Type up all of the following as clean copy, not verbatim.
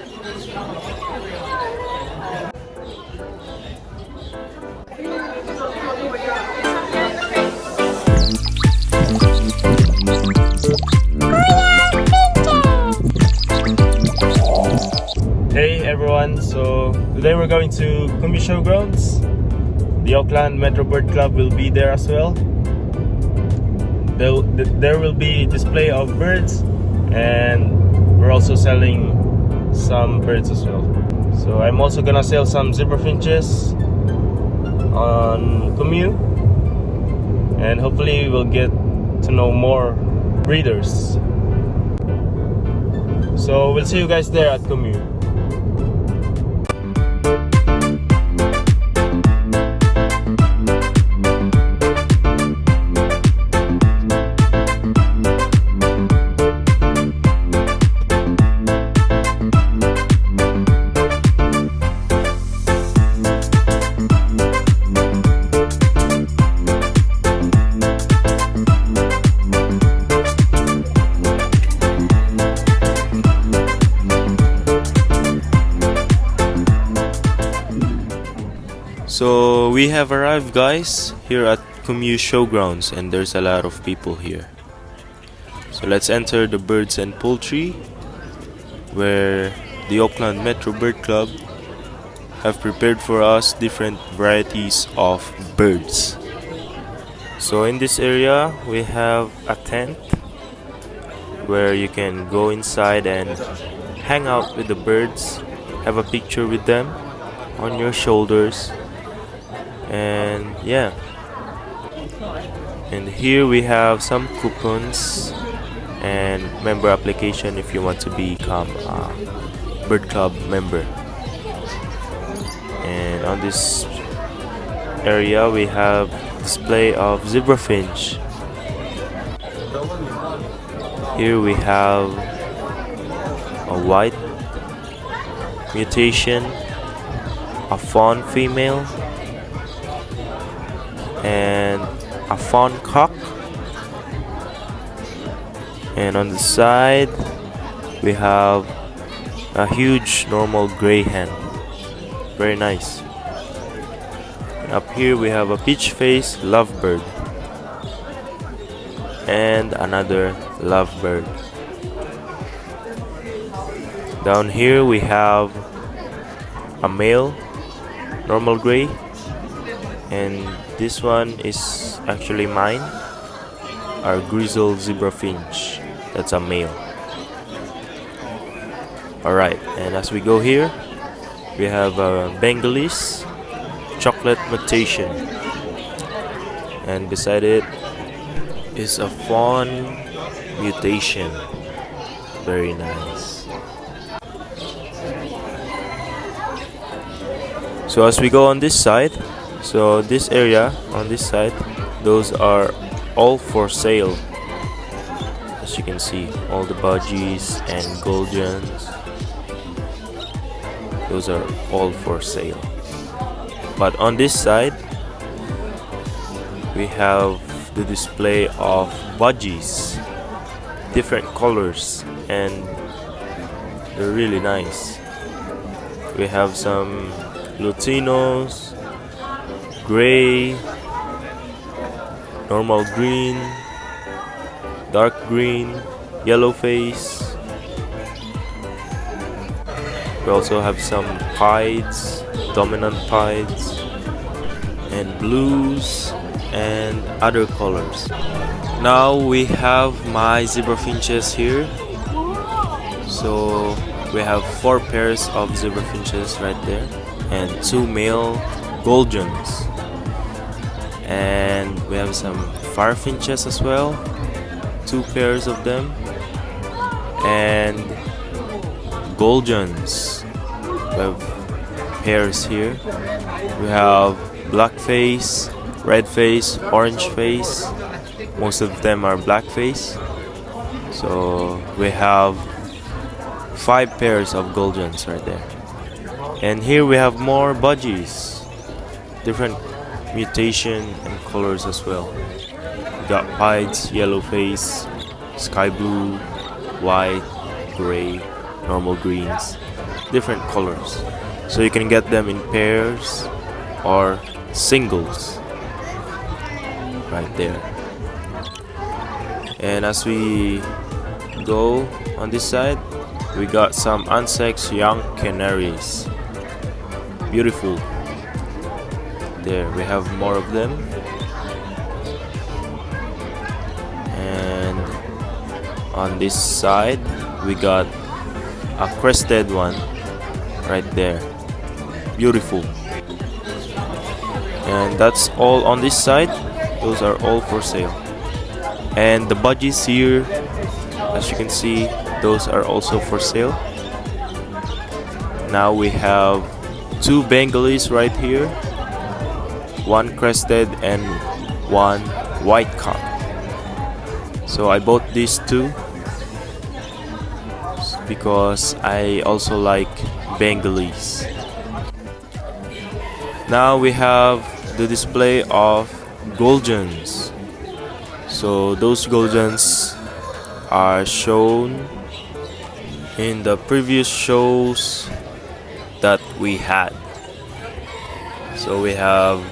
Hey everyone, so today we're going to Kumeu Showgrounds. The Auckland Metro Bird Club will be there as well. There will be display of birds, and we're also selling some birds as well. So I'm also gonna sell some zebra finches on Kumeu, and hopefully we'll get to know more breeders. So we'll see you guys there at Kumeu. So we have arrived, guys, here at Kumeu Showgrounds, and there's a lot of people here. So let's enter the birds and poultry, where the Auckland Metro Bird Club have prepared for us different varieties of birds. So in this area we have a tent where you can go inside and hang out with the birds, have a picture with them on your shoulders. And yeah, and here we have some coupons and member application if you want to become a bird club member. And on this area we have display of zebra finch. Here we have a white mutation, a fawn female, and a fawn cock. And on the side we have a huge normal gray hen, very nice. And up here we have a peach face lovebird and another lovebird. Down here we have a male normal gray, and this one is actually mine, our grizzled zebra finch. That's a male. Alright, and as we go here, we have a Bengalese chocolate mutation, and beside it is a fawn mutation. Very nice. So as we go on this side, so this area on this side, those are all for sale. As you can see, all the budgies and goldens, those are all for sale. But on this side we have the display of budgies, different colors, and they're really nice. We have some Lutinos, gray, normal green, dark green, yellow face. We also have some pieds, dominant pieds, and blues and other colors. Now we have my zebra finches here. So we have 4 pairs of zebra finches right there, and 2 male goldens, and we have some fire finches as well, 2 pairs of them, and goldens. We have pairs here. We have black face, red face, orange face. Most of them are black face. So we have 5 pairs of goldens right there. And here we have more budgies, different mutation and colors as well. We got pieds, yellow face, sky blue, white, gray, normal greens. different colors. So you can get them in pairs or singles right there. And as we go on this side, we got some unsexed young canaries. Beautiful. There we have more of them. And on this side we got a crested one right there. Beautiful. And that's all on this side. Those are all for sale. And the budgies here, as you can see, those are also for sale. Now we have two Bengalis right here, one crested and one white cock. So I bought these two because I also like Bengalis. Now we have the display of Goldens. So those Goldens are shown in the previous shows that we had. So we have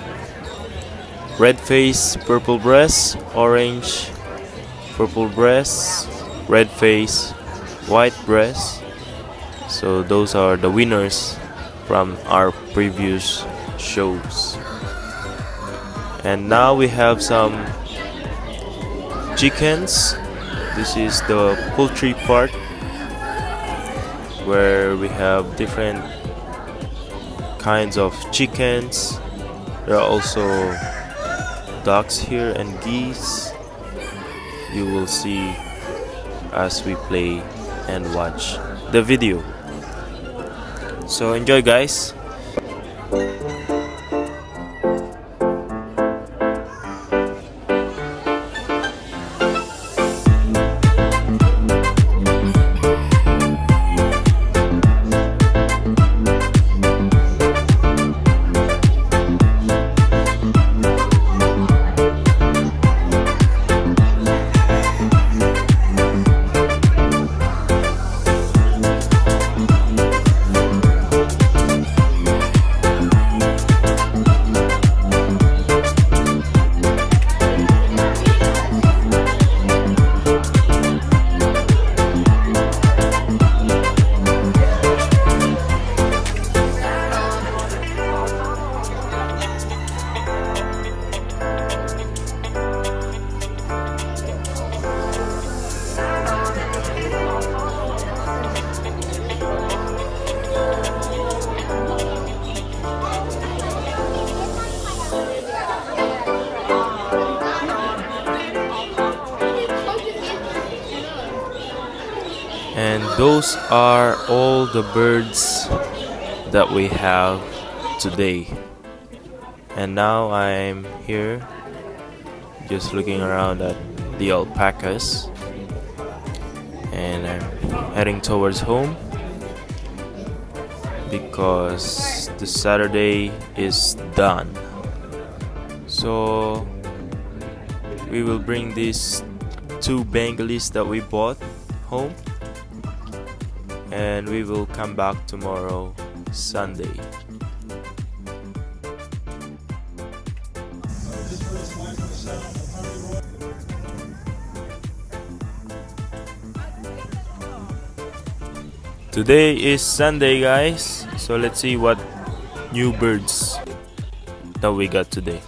red face, purple breast, orange, purple breast, red face, white breast. So those are the winners from our previous shows. And now we have some chickens. This is the poultry part where we have different kinds of chickens. There are also ducks here and geese. You will see as we play and watch the video. So enjoy, guys. And those are all the birds that we have today. And now I'm here just looking around at the alpacas, and I'm heading towards home because the Saturday is done. So we will bring these two Bengalis that we bought home, and we will come back tomorrow, Sunday. Today is Sunday, guys, so let's see what new birds that we got today.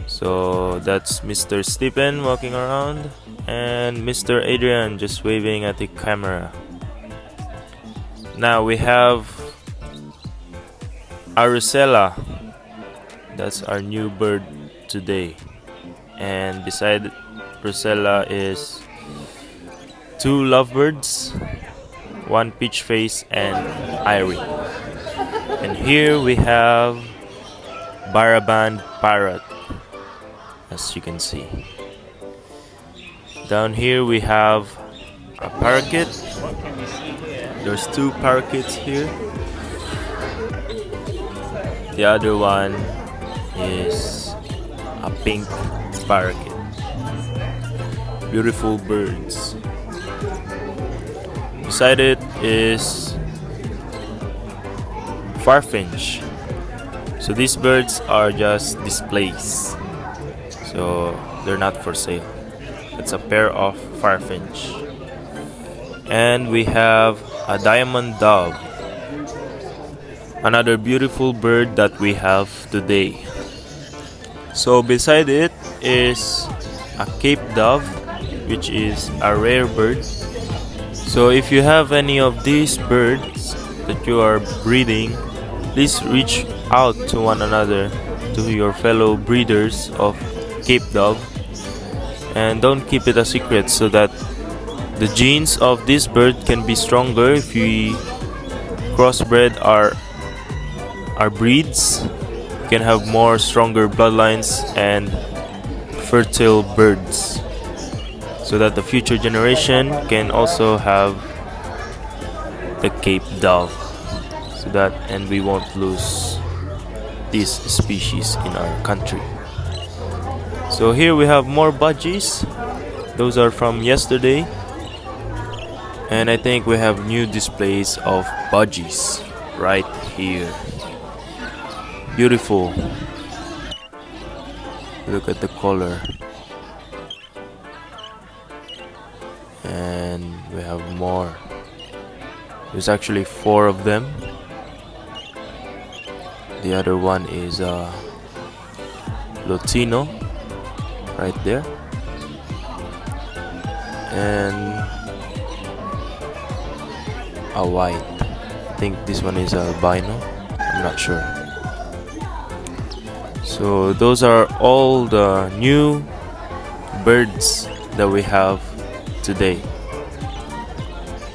So that's Mr. Stephen walking around and Mr. Adrian just waving at the camera. Now we have Aracela. That's our new bird today. And beside Rosella is two lovebirds, one peach face and Irie. And here we have Baraban parrot, as you can see. Down here we have a parakeet. There's two parakeets here. The other one is a pink parakeet. Beautiful birds. Beside it is farfinch. So these birds are just displays. So they're not for sale. It's a pair of farfinch. And we have a diamond dove. Another beautiful bird that we have today. So beside it is a Cape dove, which is a rare bird. So if you have any of these birds that you are breeding, please reach out to one another, to your fellow breeders of Cape dove, and don't keep it a secret, so that the genes of this bird can be stronger if we crossbred our breeds. We can have more stronger bloodlines and fertile birds, so that the future generation can also have the Cape dove, so that and we won't lose this species in our country. So here we have more budgies. Those are from yesterday. And I think we have new displays of budgies right here. Beautiful. Look at the color. And we have more. There's actually 4 of them. The other one is Latino right there. And a white. I think this one is albino. I'm not sure. So those are all the new birds that we have today.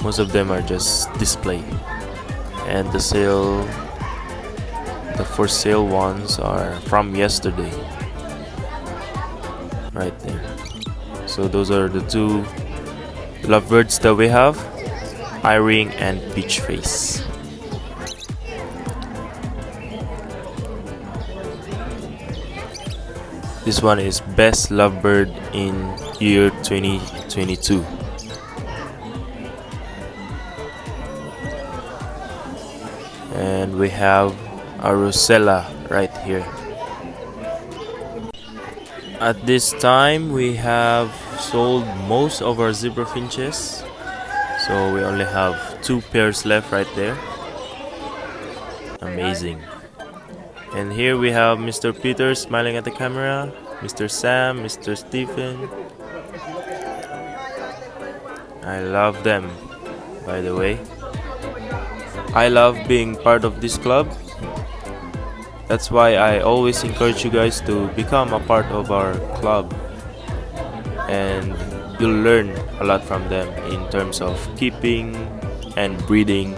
Most of them are just display, and the for sale ones are from yesterday right there. So those are the 2 lovebirds that we have, eye-ring and peach face. This one is best lovebird in year 2022. And we have a Rosella right here. At this time, we have sold most of our zebra finches, so we only have 2 pairs left right there. Amazing. And here we have Mr. Peter smiling at the camera, Mr. Sam, Mr. Stephen. I love them, by the way. I love being part of this club. That's why I always encourage you guys to become a part of our club, and you'll learn a lot from them in terms of keeping and breeding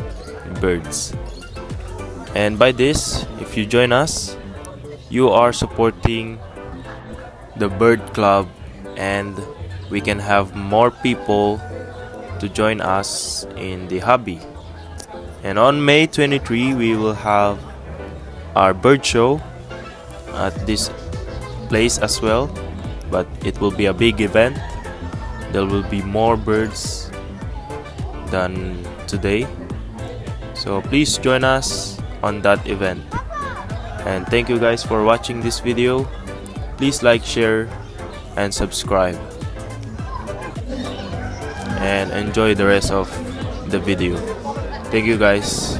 birds. And by this, if you join us, you are supporting the bird club, and we can have more people to join us in the hobby. And on May 23, we will have our bird show at this place as well, but it will be a big event. There will be more birds than today, so please join us on that event. And thank you guys for watching this video. Please like, share and subscribe, and enjoy the rest of the video. Thank you guys.